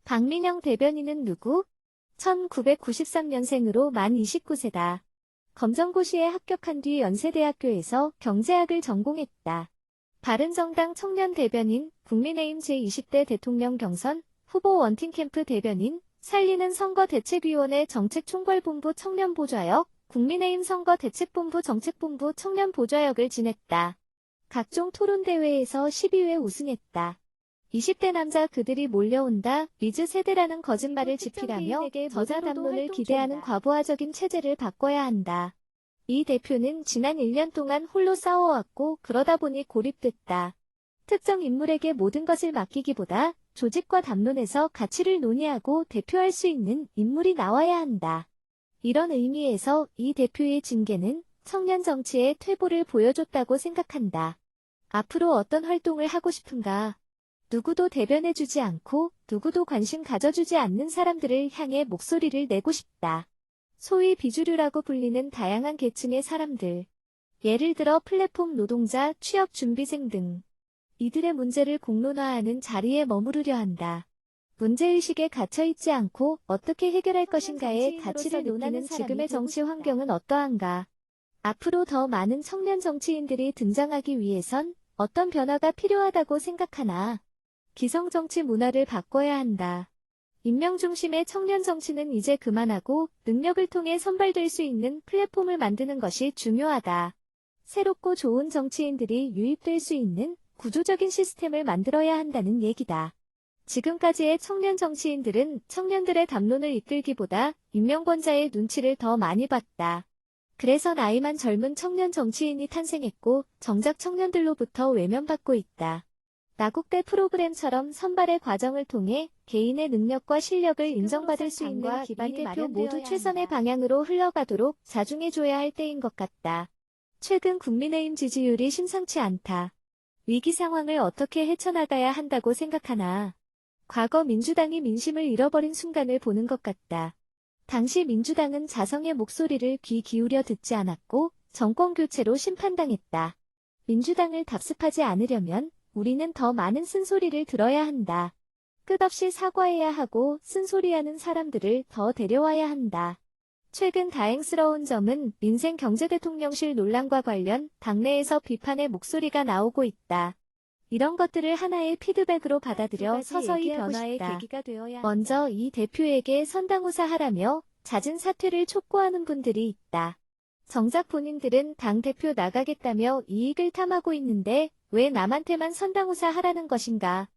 박민영 대변인은 누구? 1993년생으로 만 29세다. 검정고시에 합격한 뒤 연세대학교에서 경제학을 전공했다. 바른정당 청년 대변인, 국민의힘 제20대 대통령 경선 후보 원팀캠프 대변인, 살리는 선거대책위원회 정책총괄본부 청년보좌역, 국민의힘 선거대책본부 정책본부 청년보좌역을 지냈다. 각종 토론대회에서 12회 우승했다. 20대 남자 그들이 몰려온다, 리즈 세대라는 거짓말을 지키라며 저자 담론을 기대하는 과부하적인 체제를 바꿔야 한다. 이 대표는 지난 1년 동안 홀로 싸워왔고 그러다 보니 고립됐다. 특정 인물에게 모든 것을 맡기기보다 조직과 담론에서 가치를 논의하고 대표할 수 있는 인물이 나와야 한다. 이런 의미에서 이 대표의 징계는 청년 정치의 퇴보를 보여줬다고 생각한다. 앞으로 어떤 활동을 하고 싶은가? 누구도 대변해주지 않고 누구도 관심 가져주지 않는 사람들을 향해 목소리를 내고 싶다. 소위 비주류라고 불리는 다양한 계층의 사람들. 예를 들어 플랫폼 노동자, 취업준비생 등. 이들의 문제를 공론화하는 자리에 머무르려 한다. 문제의식에 갇혀있지 않고 어떻게 해결할 것인가에 가치를 논하는 지금의 정치 환경은 어떠한가? 앞으로 더 많은 청년 정치인들이 등장하기 위해선 어떤 변화가 필요하다고 생각하나? 기성정치 문화를 바꿔야 한다. 인명 중심의 청년 정치는 이제 그만하고 능력을 통해 선발될 수 있는 플랫폼을 만드는 것이 중요하다. 새롭고 좋은 정치인들이 유입될 수 있는 구조적인 시스템을 만들어야 한다는 얘기다. 지금까지의 청년 정치인들은 청년들의 담론을 이끌기보다 임명권자의 눈치를 더 많이 봤다. 그래서 나이만 젊은 청년 정치인이 탄생했고 정작 청년들로부터 외면받고 있다. 나국대 프로그램처럼 선발의 과정을 통해 개인의 능력과 실력을 인정받을 수 있는 기반이 대표 모두 최선의 방향으로 흘러가도록 자중해줘야 할 때인 것 같다. 최근 국민의힘 지지율이 심상치 않다. 위기 상황을 어떻게 헤쳐나가야 한다고 생각하나? 과거 민주당이 민심을 잃어버린 순간을 보는 것 같다. 당시 민주당은 자성의 목소리를 귀 기울여 듣지 않았고 정권 교체로 심판당했다. 민주당을 답습하지 않으려면 우리는 더 많은 쓴소리를 들어야 한다. 끝없이 사과해야 하고 쓴소리하는 사람들을 더 데려와야 한다. 최근 다행스러운 점은 민생 경제대통령실 논란과 관련 당내에서 비판의 목소리가 나오고 있다. 이런 것들을 하나의 피드백으로 받아들여 서서히 변화의 계기가 되어야 한다. 먼저 이 대표에게 선당우사하라며 잦은 사퇴를 촉구하는 분들이 있다. 정작 본인들은 당대표 나가겠다며 이익을 탐하고 있는데 왜 남한테만 선당우사하라는 것인가?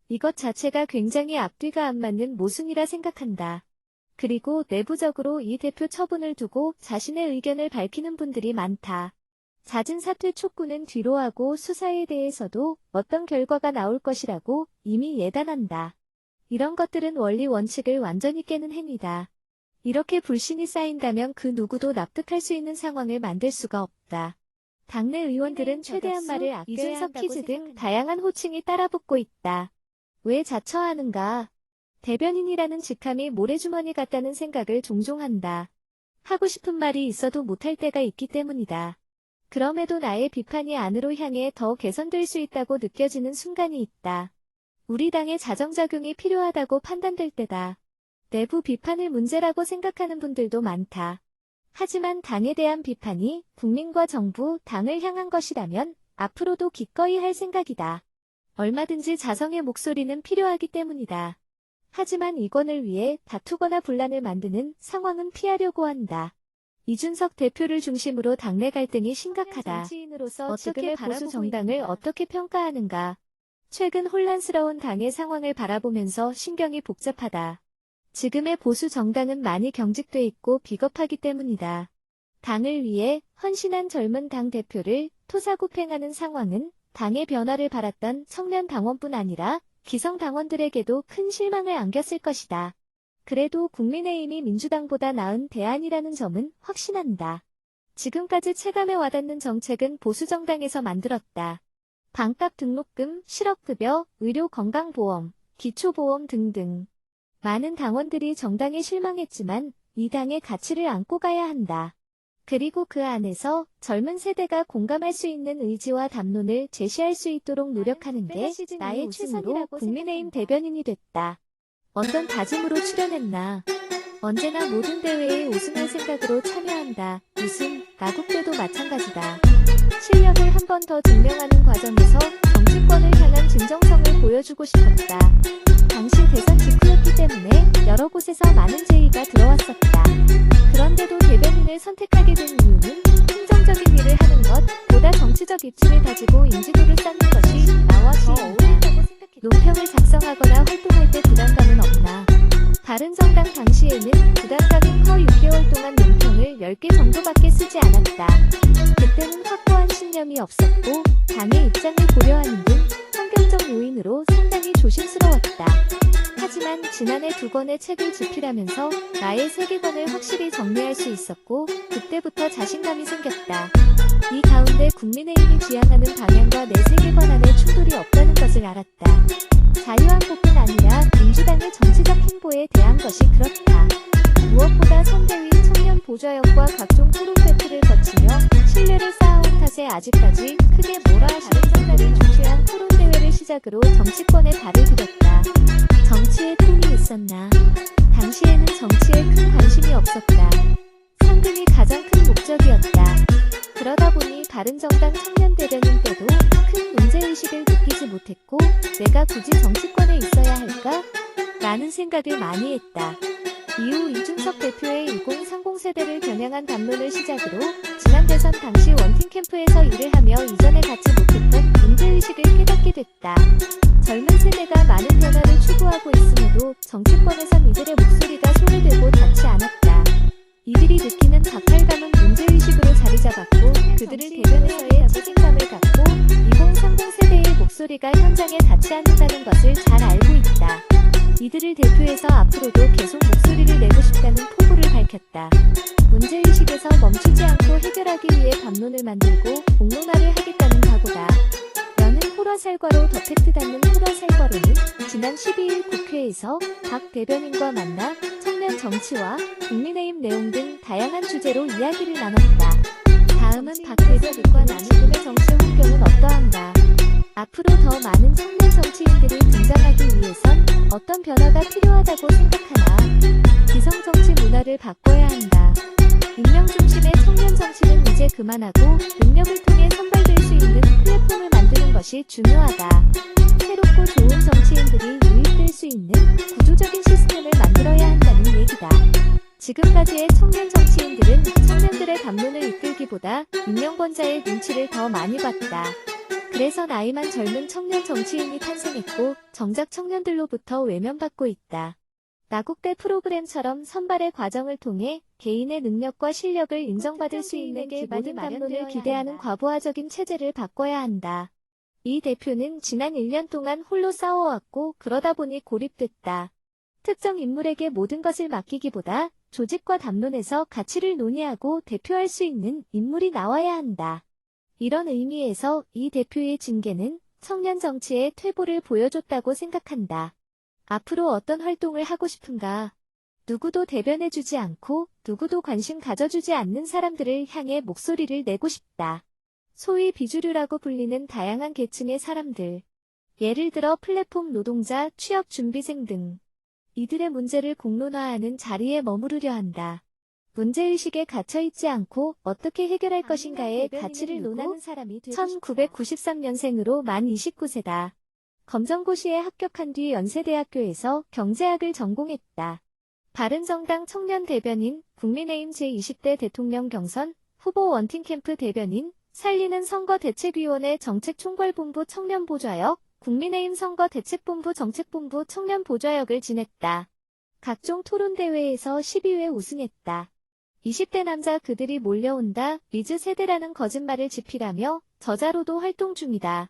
이것 자체가 굉장히 앞뒤가 안 맞는 모순이라 생각한다. 그리고 내부적으로 이 대표 처분을 두고 자신의 의견을 밝히는 분들이 많다. 잦은 사퇴 촉구는 뒤로 하고 수사에 대해서도 어떤 결과가 나올 것이라고 이미 예단한다. 이런 것들은 원리 원칙을 완전히 깨는 행위다. 이렇게 불신이 쌓인다면 그 누구도 납득할 수 있는 상황을 만들 수가 없다. 당내 의원들은 최대한 말을 아껴야 이준석 퀴즈 등 다양한 호칭이 따라붙고 있다. 왜 자처하는가? 대변인이라는 직함이 모래주머니 같다는 생각을 종종 한다. 하고 싶은 말이 있어도 못할 때가 있기 때문이다. 그럼에도 나의 비판이 안으로 향해 더 개선될 수 있다고 느껴지는 순간이 있다. 우리 당의 자정작용이 필요하다고 판단될 때다. 내부 비판을 문제라고 생각하는 분들도 많다. 하지만 당에 대한 비판이 국민과 정부, 당을 향한 것이라면 앞으로도 기꺼이 할 생각이다. 얼마든지 자성의 목소리는 필요하기 때문이다. 하지만 이권을 위해 다투거나 분란을 만드는 상황은 피하려고 한다. 이준석 대표를 중심으로 당내 갈등이 심각하다. 정치인으로서 지금의 보수 정당을 어떻게 평가하는가? 최근 혼란스러운 당의 상황을 바라보면서 신경이 복잡하다. 지금의 보수 정당은 많이 경직돼 있고 비겁하기 때문이다. 당을 위해 헌신한 젊은 당 대표를 토사구팽하는 상황은 당의 변화를 바랐던 청년 당원뿐 아니라 기성 당원들에게도 큰 실망을 안겼을 것이다. 그래도 국민의힘이 민주당보다 나은 대안이라는 점은 확신한다. 지금까지 체감에 와닿는 정책은 보수정당에서 만들었다. 반값 등록금, 실업급여, 의료 건강보험, 기초보험 등등. 많은 당원들이 정당에 실망했지만 이 당의 가치를 안고 가야 한다. 그리고 그 안에서 젊은 세대가 공감할 수 있는 의지와 담론을 제시할 수 있도록 노력하는 게 나의 최선이라고 국민의힘 대변인이 됐다. 어떤 다짐으로 출연했나. 언제나 모든 대회에 우승할 생각으로 참여한다. 우승, 나국대도 마찬가지다. 실력을 한 번 더 증명하는 과정에서 정치권을 향한 진정성을 보여주고 싶었다. 당시 대선 직후였기 때문에 여러 곳에서 많은 제의가 들어왔었다. 그런데도 대변인을 선택하게 된 이유는 행정적인 일을 하는 것보다 정치적 입지를 가지고 인지도를 쌓는 것이 나와 더 어울린다고 생각했다. 논평을 작성하거나 활동할 때 부담감은 없나. 바른정당 당시에는 부담감이 커 6개월 동안 논평을 10개 정도밖에 쓰지 않았다. 그때는 확고한 신념이 없었고 당의 입장을 고려하는 등 환경적 요인으로 상당히 조심스러웠다. 하지만 지난해 2권의 책을 집필하면서 나의 세계관을 확실히 정리할 수 있었고 그때부터 자신감이 생겼다. 이 가운데 국민의힘이 지향하는 방향과 내 세계관 안에 충돌이 없다는 것을 알았다. 자유한국뿐 아니라 민주당의 정치적 행보에 대한 것이 그렇다. 무엇보다 선대위 청년 보좌역과 각종 토론 배틀을 거치며 신뢰를 쌓아온 탓에 아직까지 크게 몰아하시는 정당이 주최한 토론대회를 시작으로 정치권에 발을 들였다. 정치에 꿈이 있었나? 당시에는 정치에 큰 관심이 없었다. 상금이 가장 큰 목적이었다. 그러다 보니 바른정당 청년 대변인 때도 큰 문제의식을 느끼지 못했고 내가 굳이 정치권에 있어야 할까? 라는 생각을 많이 했다. 이후 이준석 대표의 1030 세대를 겨냥한 담론을 시작으로 지난 대선 당시 원팀 캠프에서 일을 하며 이전에 갖지 못했던 문제의식을 깨닫게 됐다. 젊은 세대가 많은 변화를 추구하고 있음에도 정치권에선 이들의 목소리가 소외되고 닿지 않았다. 이들이 느끼는 박탈감은 문제의식으로 자리잡았고 그들을 대변에서의 책임감을 갖고 2030 세대의 목소리가 현장에 닿지 않는다는 것을 잘 알고 있다. 이들을 대표해서 앞으로도 계속 목소리를 내고 싶다는 포부를 밝혔다. 문제의식에서 멈추지 않고 해결하기 위해 담론을 만들고 공론화를 하겠다는 각오다. 여는 호라살과로 더 팩트 닿는 호라살과로는 지난 12일 국회에서 박 대변인과 만나 청년 정치와 국민의힘 내용 등 다양한 주제로 이야기를 나눴다. 다음은 박 대변인과 나누금의 정치 환경은 어떠한가? 앞으로 더 많은 청년 정치인들이 등장하기 위해선 어떤 변화가 필요하다고 생각하나? 기성정치 문화를 바꿔야 한다. 익명 중심의 청년 정치는 이제 그만하고 능력을 통해 선발될 수 있는 플랫폼을 만드는 것이 중요하다. 새롭고 좋은 정치인들이 유입될 수 있는 구조적인 시스템을 만들어야 한다는 얘기다. 지금까지의 청년 정치인들은 청년들의 담론을 이끌기보다 임명권자의 눈치를 더 많이 봤다. 그래서 나이만 젊은 청년 정치인이 탄생했고 정작 청년들로부터 외면받고 있다. 나국대 프로그램처럼 선발의 과정을 통해 개인의 능력과 실력을 인정받을 수 있는 모든 담론을 기대하는 과부하적인 체제를 바꿔야 한다. 이 대표는 지난 1년 동안 홀로 싸워왔고 그러다 보니 고립됐다. 특정 인물에게 모든 것을 맡기기보다 조직과 담론에서 가치를 논의하고 대표할 수 있는 인물이 나와야 한다. 이런 의미에서 이 대표의 징계는 청년 정치의 퇴보를 보여줬다고 생각한다. 앞으로 어떤 활동을 하고 싶은가? 누구도 대변해주지 않고 누구도 관심 가져주지 않는 사람들을 향해 목소리를 내고 싶다. 소위 비주류라고 불리는 다양한 계층의 사람들. 예를 들어 플랫폼 노동자, 취업 준비생 등. 이들의 문제를 공론화하는 자리에 머무르려 한다. 문제의식에 갇혀있지 않고 어떻게 해결할 것인가의 가치를 논하는 사람이 되고 싶다. 1993년생으로 만 29세다. 검정고시에 합격한 뒤 연세대학교에서 경제학을 전공했다. 바른정당 청년 대변인, 국민의힘 제20대 대통령 경선, 후보 원팀 캠프 대변인, 살리는 선거대책위원회 정책총괄본부 청년보좌역, 국민의힘 선거대책본부 정책본부 청년보좌역을 지냈다. 각종 토론대회에서 12회 우승했다. 20대 남자 그들이 몰려온다, 리즈 세대라는 거짓말을 집필하며 저자로도 활동 중이다.